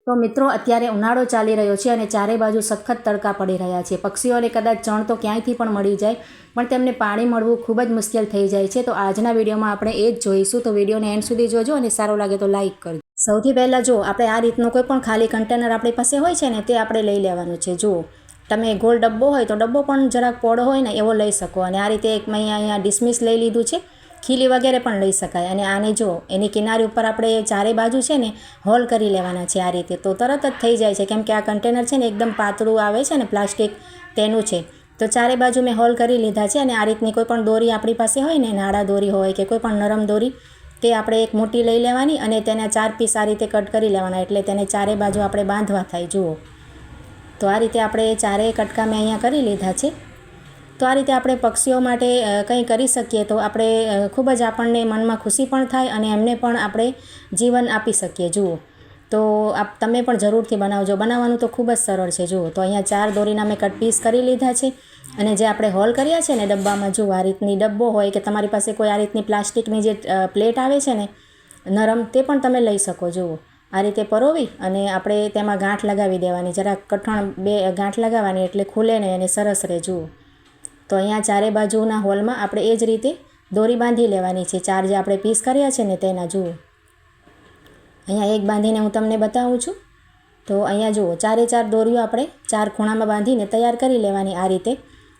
તો મિત્રો અત્યારે ઉનાળો ચાલી રહ્યો છે અને ચારે બાજુ સખત તડકા પડી રહ્યા છે. પક્ષીઓને કદાચ ચણ તો ક્યાંયથી પણ મળી જાય, પણ તેમને પાણી મળવું ખૂબ જ મુશ્કેલ થઈ જાય છે. તો આજના વિડીયોમાં આપણે એ જ જોઈશું. તો વિડીયોને એન્ડ સુધી જોજો અને સારો લાગે તો લાઇક કરજો. સૌથી પહેલાં જો આપણે આ રીતનો કોઈ પણ ખાલી કન્ટેનર આપણી પાસે હોય છે ને, તે આપણે લઈ લેવાનું છે. જુઓ, તમે ગોળ ડબ્બો હોય તો ડબ્બો પણ જરાક પોળો હોય ને એવો લઈ શકો. અને આ રીતે એક મેં અહીંયા ડિસમિસ લઈ લીધું છે. ખીલી વગેરે પણ લઈ શકાય. અને આને જો એની કિનારી ઉપર આપણે ચારે બાજુ છે ને હોલ કરી લેવાના છે આ રીતે. તો તરત જ થઈ જાય છે, કેમ કે આ કન્ટેનર છે ને એકદમ પાતળું આવે છે ને પ્લાસ્ટિક, તેનું છે. તો ચારે બાજુ મેં હોલ કરી લીધા છે. અને આ રીતની કોઈ પણ દોરી આપણી પાસે હોય ને, નાળા દોરી હોય કે કોઈ પણ નરમ દોરી, તે આપણે એક મોટી લઈ લેવાની અને તેના 4 પીસ આ રીતે કટ કરી લેવાના, એટલે તેને ચારે બાજુ આપણે બાંધવા થાય. જુઓ, તો આ રીતે આપણે ચારેય કટકા મેં અહીંયા કરી લીધા છે. તો આ રીતે આપણે પક્ષીઓ માટે કંઈ કરી શકીએ તો આપણે ખૂબ જ આપણને મનમાં ખુશી પણ થાય અને એમને પણ આપણે જીવન આપી શકીએ. જુઓ, તો તમે પણ જરૂરથી બનાવજો. બનાવવાનું તો ખૂબ જ સરળ છે. જુઓ, તો અહીંયા 4 દોરીના મેં કટ પીસ કરી લીધા છે. અને જે આપણે હોલ કર્યા છે ને ડબ્બામાં, જુઓ આ રીતની ડબ્બો હોય કે તમારી પાસે કોઈ આ રીતની પ્લાસ્ટિકની જે પ્લેટ આવે છે ને નરમ, તે પણ તમે લઈ શકો. જુઓ, આ રીતે પરોવી અને આપણે તેમાં ગાંઠ લગાવી દેવાની. જરાક કઠણ 2 ગાંઠ લગાવવાની, એટલે ખુલે નહીં અને સરસ રહે. જુઓ, તો અહીંયા ચારે બાજુના હોલમાં આપણે એ જ રીતે દોરી બાંધી લેવાની છે. 4 જે આપણે પીસ કર્યા છે ને તેના. જુઓ, અહીંયા એક બાંધીને હું તમને બતાવું છું. તો અહીંયા જુઓ, ચારે 4 દોરીઓ આપણે 4 ખૂણામાં બાંધીને તૈયાર કરી લેવાની આ રીતે.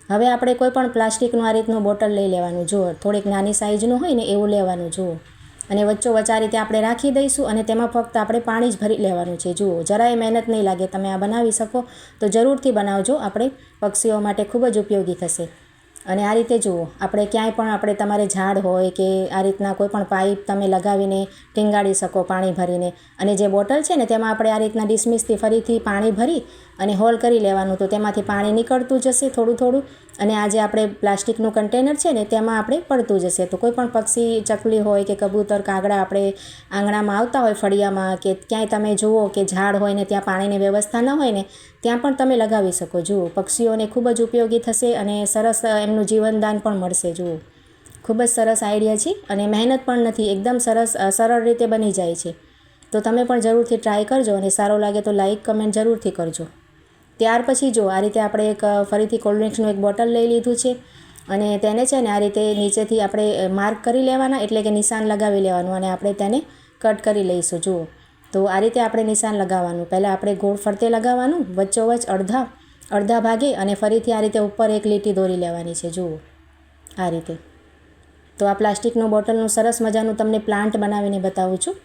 હવે આપણે કોઈ પણ પ્લાસ્ટિકનું આ રીતનું બોટલ લઈ લેવાનું. જુઓ, થોડીક નાની સાઇઝનું હોય ને એવું લેવાનું. જુઓ, અને વચ્ચોવચ્ચ આ રીતે આપણે રાખી દઈશું અને તેમાં ફક્ત આપણે પાણી જ ભરી લેવાનું છે. જુઓ, જરાય મહેનત નહીં લાગે. તમે આ બનાવી શકો તો જરૂરથી બનાવજો. આપણે પક્ષીઓ માટે ખૂબ જ ઉપયોગી થશે. અને આ રીતે જુઓ, આપણે ક્યાંય પણ આપણે તમારે ઝાડ હોય કે આ રીતના કોઈ પણ પાઇપ તમે લગાવીને ટીંગાડી શકો પાણી ભરીને. અને જે બોટલ છે ને તેમાં આપણે આ રીતના ડિસમિસથી ફરીથી પાણી ભરી અને હોલ કરી લેવાનું. તો તેમાંથી પાણી નીકળતું જશે થોડું થોડું, અને આ જે આપણે પ્લાસ્ટિકનું કન્ટેનર છે ને તેમાં આપણે પડતું જશે. તો કોઈ પણ પક્ષી, ચકલી હોય કે કબૂતર, કાગડા આપણે આંગણામાં આવતા હોય ફળિયામાં, કે ક્યાંય તમે જુઓ કે ઝાડ હોય ને ત્યાં પાણીની વ્યવસ્થા ન હોય ને, ત્યાં પણ તમે લગાવી શકો. જુઓ, પક્ષીઓને ખૂબ જ ઉપયોગી થશે અને સરસ એમનું જીવનદાન પણ મળશે. જુઓ, ખૂબ જ સરસ આઈડિયા છે અને મહેનત પણ નથી. એકદમ સરળ રીતે બની જાય છે. તો તમે પણ જરૂરથી ટ્રાય કરજો અને સારો લાગે તો લાઇક, કમેન્ટ જરૂરથી કરજો. ત્યાર પછી જો આ રીતે આપણે એક ફરીથી કોલ્ડ્રિંક્સનું એક બોટલ લઈ લીધું છે અને તેને છે ને આ રીતે નીચેથી આપણે માર્ક કરી લેવાના, એટલે કે નિશાન લગાવી લેવાનું અને આપણે તેને કટ કરી લઈશું. જુઓ, તો આ રીતે આપણે નિશાન લગાવવાનું. પહેલાં આપણે ગોળ ફરતે લગાવવાનું, વચ્ચોવચ્ચ અડધા ભાગે, અને ફરીથી આ રીતે ઉપર એક લીટી દોરી લેવાની છે. જુઓ, આ રીતે. તો આ પ્લાસ્ટિકનું બોટલનું સરસ મજાનું તમને પ્લાન્ટ બનાવીને બતાવું છું.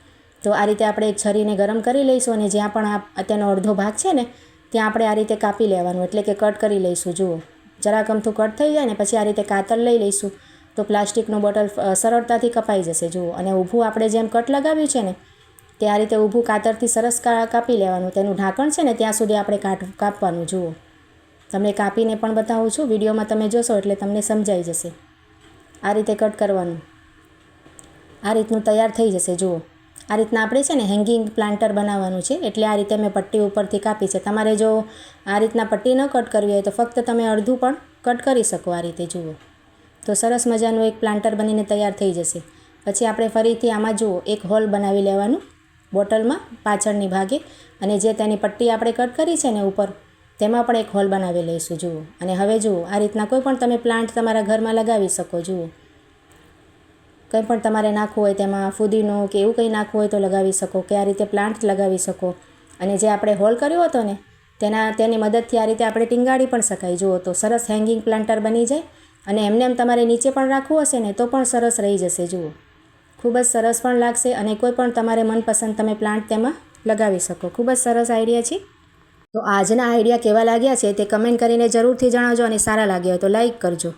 તો આ રીતે આપણે એક છરીને ગરમ કરી લઈશું અને જ્યાં પણ તેનો અડધો ભાગ છે ને ત્યાં આપણે આ રીતે કાપી લેવાનું, એટલે કે કટ કરી લઈશું. જુઓ, જરાક અમથું કટ થઈ જાય ને પછી આ રીતે કાતર લઈ લઈશું તો પ્લાસ્ટિકનું બોટલ સરળતાથી કપાઈ જશે. જુઓ, અને ઊભું આપણે જેમ કટ લગાવ્યું છે ને તે આ રીતે ઊભું કાતરથી સરસ કાપી લેવાનું. તેનું ઢાંકણ છે ને ત્યાં સુધી આપણે કાપવાનું. જુઓ, તમને કાપીને પણ બતાવું છું. વિડીયોમાં તમે જોશો એટલે તમને સમજાઈ જશે. આ રીતે કટ કરવાનું. આ રીતનું તૈયાર થઈ જશે. જુઓ, આ રીતના આપણે છે ને હેંગિંગ પ્લાન્ટર બનાવવાનું છે, એટલે આ રીતે મેં પટ્ટી ઉપરથી કાપી છે. તમારે જો આ રીતના પટ્ટી ન કટ કરવી હોય તો ફક્ત તમે અડધું પણ કટ કરી શકો આ રીતે. જુઓ, તો સરસ મજાનું એક પ્લાન્ટર બનીને તૈયાર થઈ જશે. પછી આપણે ફરીથી આમાં જુઓ એક હોલ બનાવી લેવાનું બોટલમાં પાછળની ભાગે, અને જે તેની પટ્ટી આપણે કટ કરી છે ને ઉપર, તેમાં પણ એક હોલ બનાવી લઈશું. જુઓ, અને હવે જુઓ આ રીતના કોઈ પણ તમે પ્લાન્ટ તમારા ઘરમાં લગાવી શકો. જુઓ, કંઈ પણ તમારે નાખવું હોય તેમાં ફુદીનો કે એવું કંઈ નાખવું હોય તો લગાવી શકો, કે આ રીતે પ્લાન્ટ લગાવી શકો. અને જે આપણે હોલ કર્યો હતો ને તેની મદદથી આ રીતે આપણે ટીંગાડી પણ શકાય. જુઓ, તો સરસ હેંગિંગ પ્લાન્ટર બની જાય. અને એમ તમારે નીચે પણ રાખવું હશે ને તો પણ સરસ રહી જશે. જુઓ, ખૂબ જ સરસ પણ લાગશે અને કોઈ પણ તમારે મનપસંદ તમે પ્લાન્ટ તેમાં લગાવી શકો. ખૂબ જ સરસ આઈડિયા છે. તો આજના આઈડિયા કેવા લાગ્યા છે તે કમેન્ટ કરીને જરૂરથી જણાવજો અને સારા લાગ્યા હોય તો લાઇક કરજો.